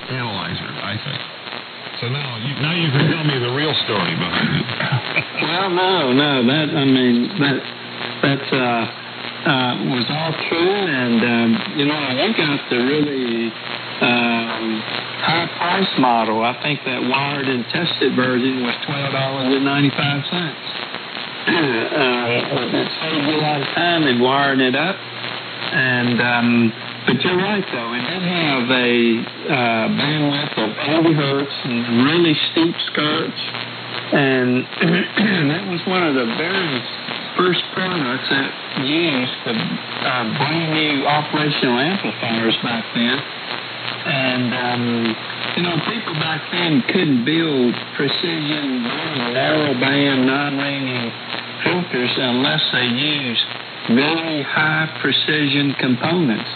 analyzer, I think. So now you can tell me the real story behind it. Well, no, that was all true, and you got the really high price model. I think that wired and tested version was $12.95. It saved you a lot of time in wiring it up, and but you're right though, it did have a bandwidth of 80 hertz and really steep skirts, and that was one of the very first products that used the brand new operational amplifiers back then. And people back then couldn't build precision, narrow band, non-ringing filters unless they used very high precision components.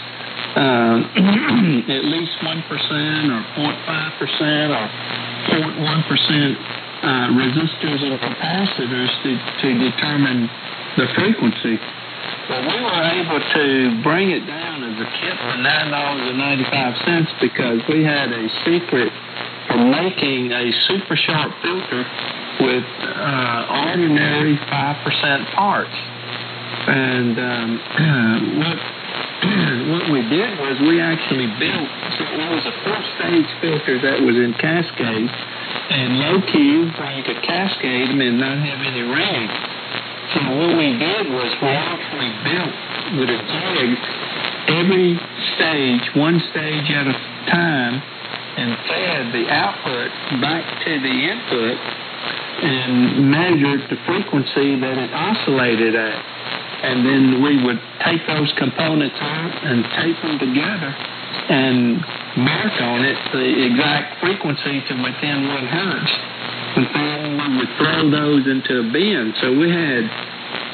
At least 1% or 0.5% or 0.1% resistors and capacitors to determine the frequency. But we were able to bring it down as a kit for $9.95 because we had a secret for making a super sharp filter with ordinary 5% parts. And what we did was we actually built, it was a 4-stage filter that was in cascade and low Q, where you could cascade them and not have any ring. So what we did was we actually built with a jig every stage, one stage at a time, and fed the output back to the input and measured the frequency that it oscillated at. And then we would take those components out and tape them together and mark on it the exact frequency to within 1 hertz. And then we would throw those into a bin. So we had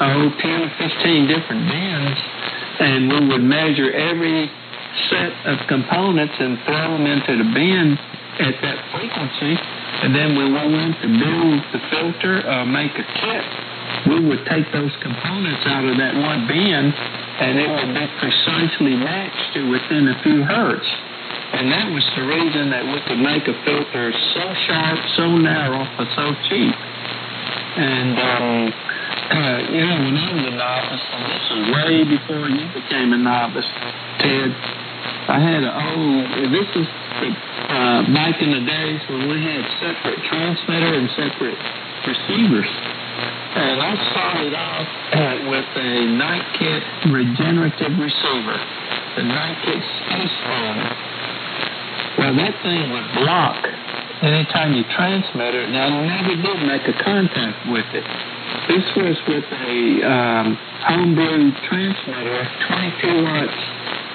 10 or 15 different bins, and we would measure every set of components and throw them into the bin at that frequency. And then when we went to build the filter, make a kit, we would take those components out of that one bin, and it would be precisely matched to within a few hertz. And that was the reason that we could make a filter so sharp, so narrow, but so cheap. And, when I was a novice, and this was way before you became a novice, Ted, I had this is back in the days when we had separate transmitter and separate receivers. And I started off with a Night-Kit regenerative receiver, the Night-Kit space phone. Well, that thing would block anytime you transmit it, and I never did make a contact with it. This was with a homebrew transmitter, 22 watts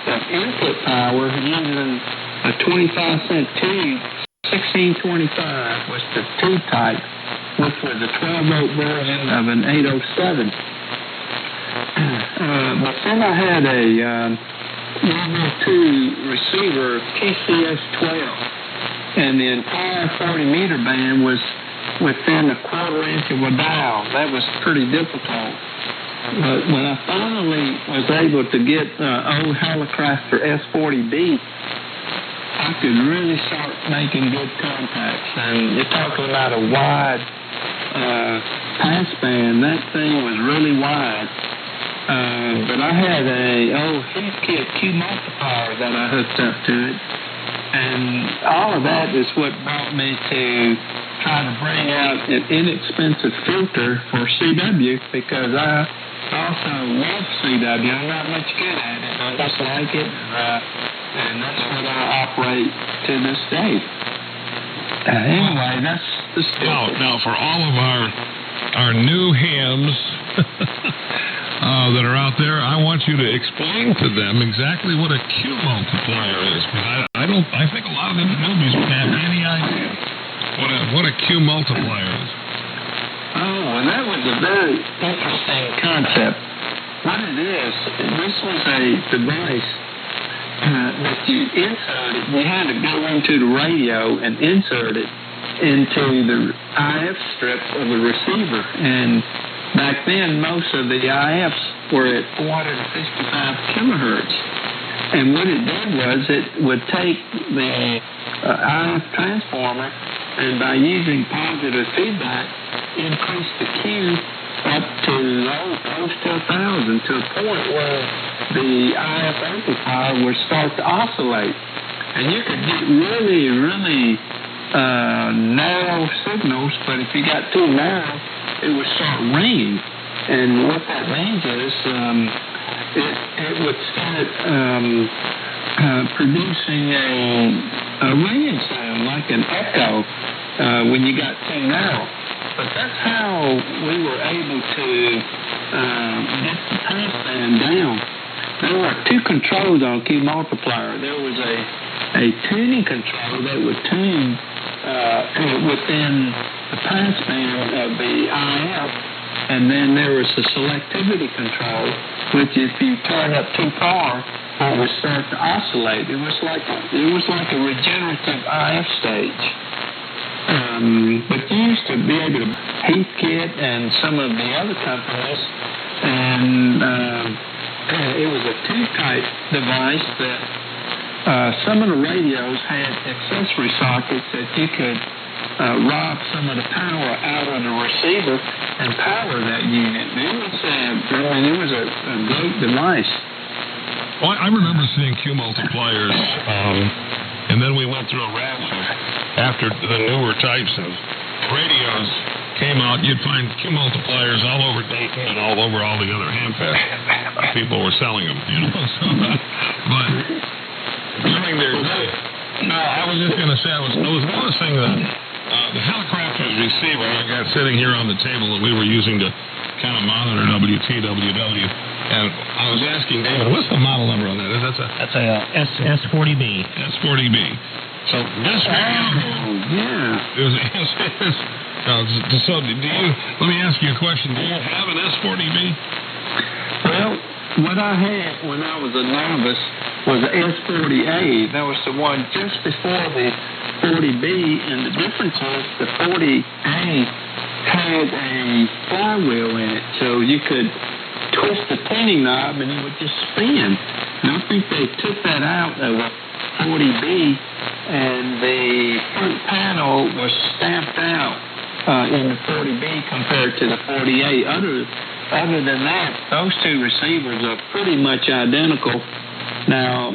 of input power using a 25-cent tube. 1625 was the tube type, which was a 12-volt version of an 807. But then I had a level 2 receiver, PCS-12, and the entire 40-meter band was within a 1/4 inch of a dial. That was pretty difficult. But when I finally was able to get old Hallicrafter S40B, I could really start making good contacts. And you're talking about a wide pass band. That thing was really wide. But I had a Heathkit Q multiplier that I hooked up to it. And all of that is what brought me to try to bring out an inexpensive filter for CW, because I also love CW. I'm not much good at it. I just like it. And that's what I operate to this day. Anyway, that's the story. Now, for all of our new hams that are out there, I want you to explain to them exactly what a Q multiplier is. Because I think a lot of them newbies would have any idea what a Q multiplier is. Oh, and that was a very interesting concept. What it is, this was a device that you inserted. You had to go into the radio and insert it into the IF strip of the receiver. And back then, most of the IFs were at 455 kilohertz. And what it did was it would take the RF transformer, and by using positive feedback, increase the Q up to close to 1,000, to a point where the RF amplifier would start to oscillate. And you could get really, really narrow signals, but if you got too narrow, it would start ringing. And what that means is it would start producing a ringing sound, like an echo, when you got too narrow. But that's how we were able to get the passband down. There were two controls on Q multiplier. There was a tuning control that would tune within the passband of the IF, and then there was a selectivity control, which if you turn up too far, it would start to oscillate. It was like a regenerative IF stage. But you used to be able to Heathkit and some of the other companies, and it was a two-type device that some of the radios had accessory sockets that you could rob some of the power out of the receiver and power that unit. It was a great device. Well, I remember seeing Q multipliers, and then we went through a rapture after the newer types of radios came out. You'd find Q multipliers all over Dayton and all over all the other Hamfest. People were selling them, you know. But during their day, no, I was just going to say, I was noticing that the helicopter's receiver I got sitting here on the table that we were using to kind of monitor WTWW, and I was asking David, what's the model number on that? That's a S40B. S40B. So this so do you? Let me ask you a question. Do you have an S40B? Well, what I had when I was a novice was an S40A. That was the one just before the 40B, and the difference is the 40A had a flywheel in it, so you could twist the tuning knob and it would just spin. And I think they took that out of the 40B, and the front panel was stamped out in the 40B compared to the 40A. Other than that, those two receivers are pretty much identical. Now,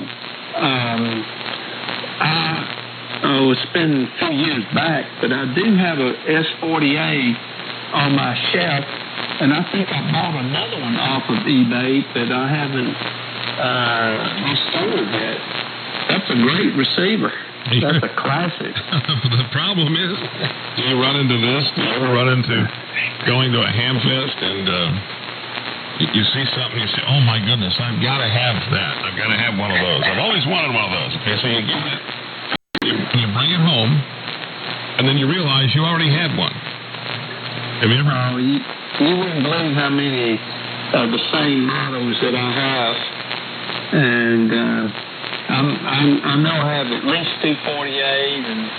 it's been a few years back, but I do have a S40A on my shelf, and I think I bought another one off of eBay that I haven't restored yet. That's a great receiver. That's a classic. The problem is, do you run into this? Do you ever run into going to a Hamfest and you see something, you say, oh my goodness, I've got to have that. I've got to have one of those. I've always wanted one of those. Okay, so you get it, you bring it home, and then you realize you already had one. Have you ever? Oh, you wouldn't believe how many of the same models that I have, and I know I have at least two 48s and